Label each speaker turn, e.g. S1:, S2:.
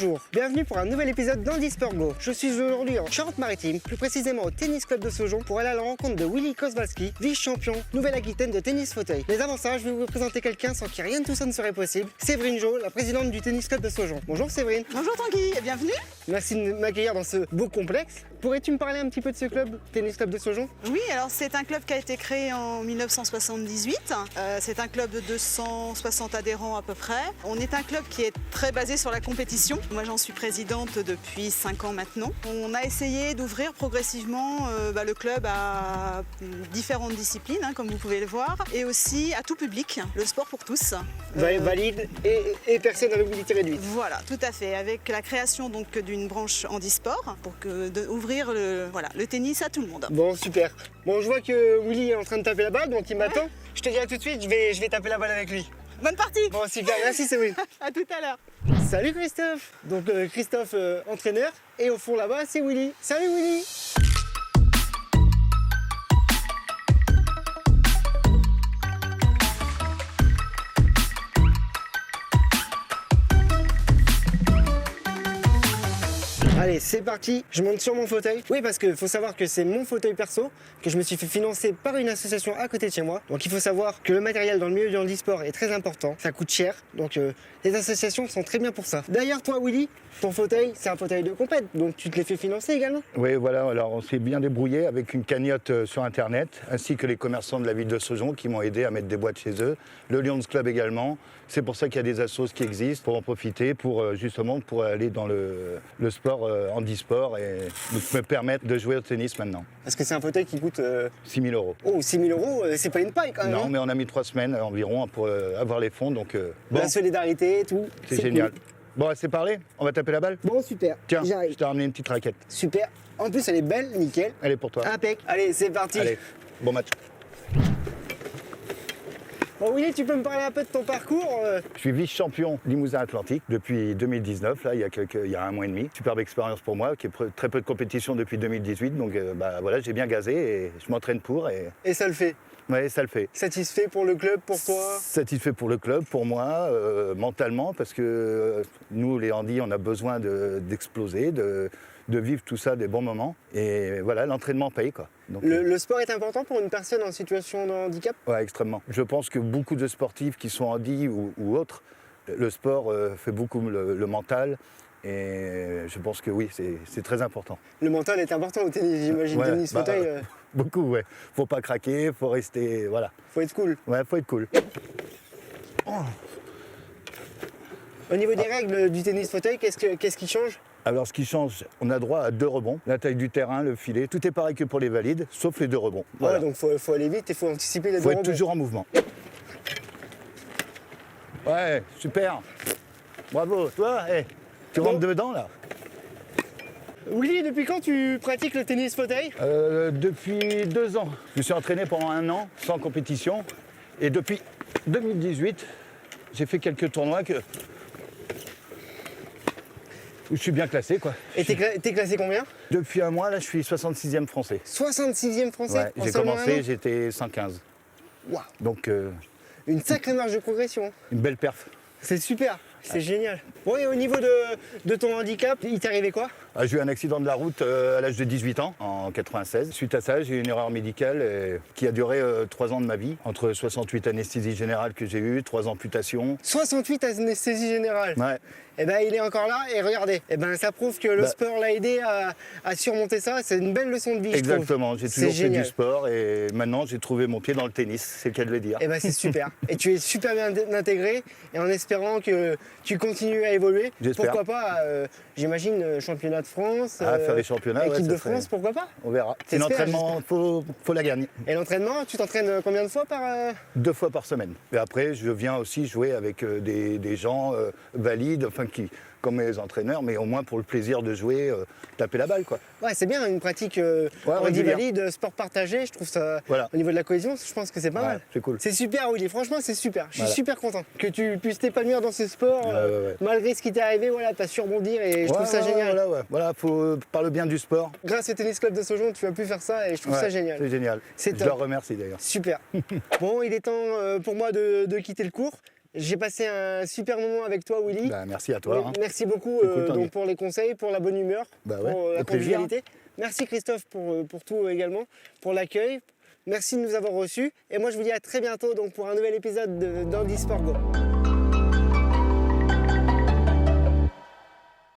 S1: Bonjour, bienvenue pour un nouvel épisode d'Handisport Go. Je suis aujourd'hui en Charente-Maritime, plus précisément au Tennis Club de Saujon, pour aller à la rencontre de Willy Kowalski, vice-champion Nouvelle-Aquitaine de tennis fauteuil. Mais avant ça, je vais vous présenter quelqu'un sans qui rien de tout ça ne serait possible, Séverine Jo, la présidente du Tennis Club de Saujon. Bonjour Séverine.
S2: Bonjour Tanguy et bienvenue.
S1: Merci de m'accueillir dans ce beau complexe. Pourrais-tu me parler un petit peu de ce club, Tennis Club de Saujon?
S2: Oui, alors c'est un club qui a été créé en 1978. C'est un club de 260 adhérents à peu près. On est un club qui est très basé sur la compétition. Moi j'en suis présidente depuis 5 ans maintenant. On a essayé d'ouvrir progressivement le club à différentes disciplines, comme vous pouvez le voir, et aussi à tout public, le sport pour tous.
S1: Valide et personne à mobilité réduite.
S2: Voilà, tout à fait, avec la création donc d'une branche handisport pour ouvrir le tennis à tout le monde.
S1: Bon, super. Bon, je vois que Willy est en train de taper la balle, donc il m'attend. Je te dirai tout de suite, je vais taper la balle avec lui.
S2: Bonne partie.
S1: Bon, super, merci Séverine.
S2: À tout à l'heure.
S1: Salut Christophe. Donc Christophe, entraîneur, et au fond là-bas, c'est Willy. Salut Willy. Allez, c'est parti, je monte sur mon fauteuil. Oui, parce qu'il faut savoir que c'est mon fauteuil perso, que je me suis fait financer par une association à côté de chez moi. Donc il faut savoir que le matériel dans le milieu du handisport est très important, ça coûte cher, donc les associations sont très bien pour ça. D'ailleurs, toi Willy, ton fauteuil, c'est un fauteuil de compète, donc tu te l'es fait financer également?
S3: Oui, voilà, alors on s'est bien débrouillé avec une cagnotte sur Internet, ainsi que les commerçants de la ville de Saujon qui m'ont aidé à mettre des boîtes chez eux, le Lions Club également. C'est pour ça qu'il y a des assos qui existent, pour en profiter, justement pour aller dans le sport handisport et me permettre de jouer au tennis maintenant.
S1: Parce que c'est un fauteuil qui coûte
S3: 6 000 €.
S1: Oh, 6 000 €, c'est pas une paille quand même.
S3: Non,
S1: hein.
S3: mais on a mis 3 semaines environ pour avoir les fonds, donc bon,
S1: La solidarité et tout.
S3: c'est génial.
S1: Cool.
S3: Bon, c'est parlé, on va taper la balle?
S1: Bon, super,
S3: Tiens,
S1: j'arrive.
S3: je t'ai ramené une petite raquette.
S1: Super. En plus, elle est belle, nickel.
S3: Elle est pour toi.
S1: Impec. Allez, c'est parti.
S3: Allez, bon match.
S1: Bon, Willy, tu peux me parler un peu de ton parcours?
S3: Je suis vice-champion Limousin Atlantique depuis 2019, là, il y a un mois et demi. Superbe expérience pour moi, qui est très peu de compétition depuis 2018. Donc voilà, j'ai bien gazé et je m'entraîne pour.
S1: Et ça le fait.
S3: Ouais, ça le fait.
S1: Satisfait pour le club, pour toi?
S3: Satisfait pour le club, pour moi, mentalement, parce que nous, les handis, on a besoin d'exploser, de vivre tout ça, des bons moments. Et voilà, l'entraînement paye, quoi. Donc,
S1: Le sport est important pour une personne en situation de handicap?
S3: ouais, extrêmement. Je pense que beaucoup de sportifs qui sont handis ou autres, le sport fait beaucoup le mental. Et je pense que oui, c'est très important.
S1: Le mental est important au tennis, j'imagine.
S3: Ouais,
S1: Tennis fauteuil,
S3: beaucoup, ouais. Faut pas craquer, faut rester, voilà.
S1: faut être cool.
S3: Ouais, faut être cool.
S1: Au niveau des règles du tennis fauteuil, qu'est-ce qui change?
S3: Alors ce qui change, on a droit à 2 rebonds, la taille du terrain, le filet, tout est pareil que pour les valides, sauf les 2 rebonds. Voilà.
S1: Ouais, donc faut aller vite et faut anticiper les
S3: Faut
S1: deux
S3: être
S1: rebonds.
S3: toujours en mouvement. Ouais, super. Bravo, toi, tu rentres dedans là?
S1: Willy, depuis quand tu pratiques le tennis fauteuil?
S3: Depuis 2 ans. Je me suis entraîné pendant 1 an, sans compétition. Et depuis 2018, j'ai fait quelques tournois où je suis bien classé, quoi.
S1: Et t'es classé combien?
S3: Depuis 1 mois, là, je suis 66e français.
S1: 66e français?
S3: Ouais,
S1: en
S3: j'ai
S1: seulement un
S3: commencé,
S1: an?
S3: j'étais 115.
S1: Waouh,
S3: Donc,
S1: une sacrée marge de progression.
S3: une belle perf.
S1: C'est super, c'est génial. Bon, et au niveau de ton handicap, il t'est arrivé quoi?
S3: J'ai eu un accident de la route à l'âge de 18 ans, en 96. Suite à ça, j'ai eu une erreur médicale qui a duré 3 ans de ma vie. Entre 68 anesthésies générales que j'ai eues, 3 amputations.
S1: 68 anesthésie générale.
S3: Ouais.
S1: Et ben il est encore là et regardez, et ben ça prouve que le sport l'a aidé à surmonter ça. C'est une belle leçon de vie, je trouve.
S3: Exactement, j'ai toujours fait du sport et maintenant j'ai trouvé mon pied dans le tennis, c'est le cas de le dire.
S1: Et ben c'est super. Et tu es super bien intégré et en espérant que tu continues à évoluer.
S3: J'espère.
S1: Pourquoi pas, j'imagine, championnat de France,
S3: Faire les championnats,
S1: équipe
S3: ouais,
S1: de
S3: ça serait-
S1: France, pourquoi pas?
S3: On verra. C'est
S1: T'espères,
S3: l'entraînement, faut la gagner.
S1: Et l'entraînement, tu t'entraînes combien de fois par
S3: 2 fois par semaine. Et après, je viens aussi jouer avec des gens valides, enfin comme mes entraîneurs, mais au moins pour le plaisir de jouer, taper la balle, quoi.
S1: Ouais, c'est bien, une pratique
S3: régulière.
S1: valide, sport partagé, je trouve ça,
S3: Voilà.
S1: au niveau de la cohésion, je pense que c'est pas
S3: Ouais,
S1: mal.
S3: c'est cool.
S1: C'est super, Willy, franchement, c'est super. Je suis
S3: Voilà.
S1: super content que tu puisses t'épanouir dans ce sport,
S3: Ouais.
S1: malgré ce qui t'est arrivé, voilà, t'as su rebondir et je trouve ça génial.
S3: Voilà, faut parler bien du sport.
S1: Grâce au Tennis Club de Saujon, tu as pu faire ça et je trouve ça
S3: Ouais,
S1: génial.
S3: C'est génial.
S1: C'est
S3: Je
S1: top.
S3: leur remercie d'ailleurs.
S1: Super. Bon, il est temps pour moi de quitter le cours. J'ai passé un super moment avec toi, Willy.
S3: Bah, merci à toi. Hein.
S1: Merci beaucoup
S3: Écoute,
S1: donc pour les conseils, pour la bonne humeur,
S3: Bah ouais,
S1: pour la
S3: le plaisir.
S1: convivialité. Merci Christophe pour tout également, pour l'accueil. Merci de nous avoir reçus. Et moi, je vous dis à très bientôt donc, pour un nouvel épisode d'Handisport Go.